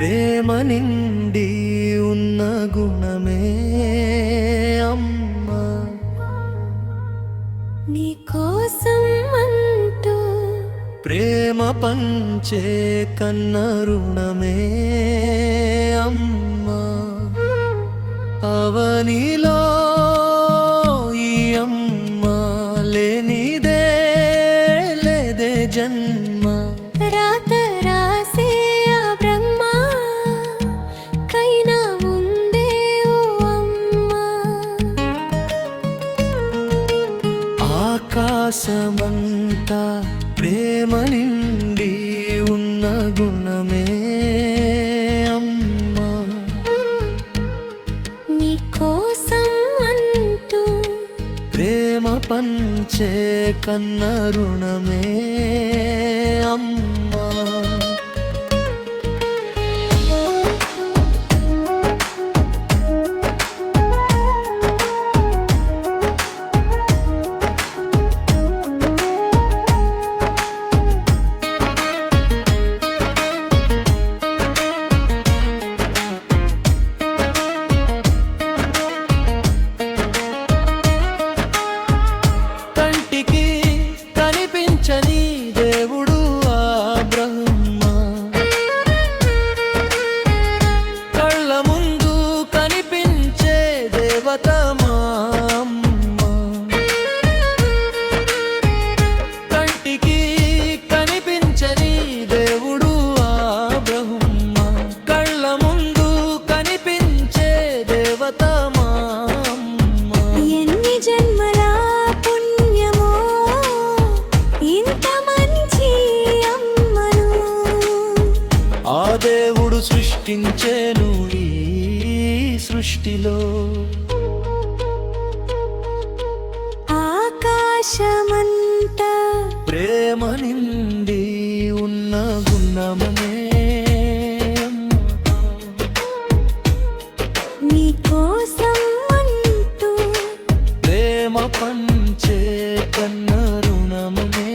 ప్రేమ నిండి ఉన్న గుణమే అమ్మా. నీ కోసం అంటూ ప్రేమ పంచే కన్న రుణమే అమ్మా. అవనిలో ఈ అమ్మ లేనిదే లేదే జన్మ. రాత రాసే ఆ బ్రహ్మ కైనా ఉందే ఓ అమ్మ. ఆకాశమంతా ప్రేమ నిండి ఉన్న గుణమే అమ్మా. నీ కోసం అంటూ ప్రేమ పంచే కన్న రుణమే అమ్మా. కంటికి కనిపించని దేవుడు ఆ బ్రహ్మ, కళ్ళ ముందు కనిపించే దేవత మా అమ్మ. కంటికి కనిపించని దేవుడు ఆ బ్రహ్మ, కళ్ళ ముందు కనిపించే దేవత మా అమ్మ. ఎన్ని జన్మల పుణ్యమో ఇంత మంచి అమ్మను. ఆ దేవుడు సృష్టించేను ఈ సృష్టిలో. ఆకాశమంతా ప్రేమ నిండి ఉన్న గుణమే నీ కోసం అంటూ ప్రేమ పంచే కన్న రుణమే.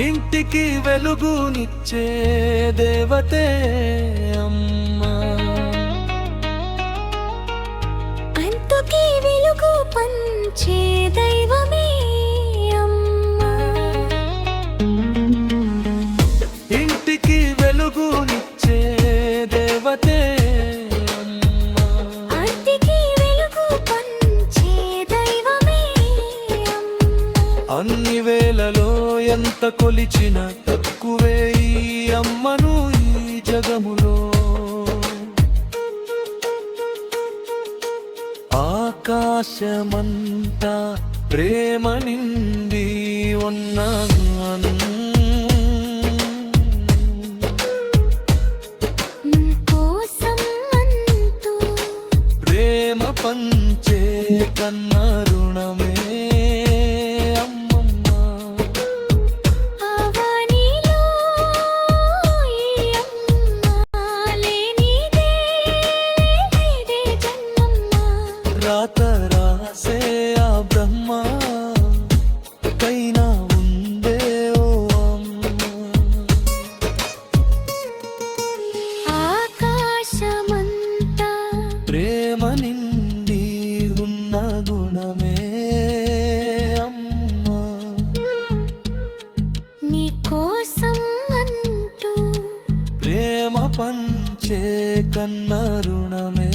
ఇంటికి వెలుగునిచ్చే దేవతే అమ్మా. అంతకి వెలుగు పంచే దైవమే అమ్మా. ఇంటికి వెలుగునిచ్చే దేవతే అమ్మా. అంతకి వెలుగు పంచే దైవమే అమ్మా. అన్ని వేళలో ఎంత కొలిచిన తక్కువే ఈ అమ్మను ఈ జగములో. ఆకాశమంతా ప్రేమ నిండి ఉన్న నీ కోసం అంటూ ప్రేమ పంచే కన్న రుణమే అమ్మమ్మ. అవనిలో ఈ అమ్మ లేనిదే లేదే జన్మమ్మ. రాత రాసే ఆ బ్రహ్మ కైనా ఉందే ఓ అమ్మ. ఆకాశమంతా ప్రేమ నిండి ఉన్న గుణమే అమ్మా. నీ కోసం అంటూ ప్రేమ పంచే కన్న రుణమే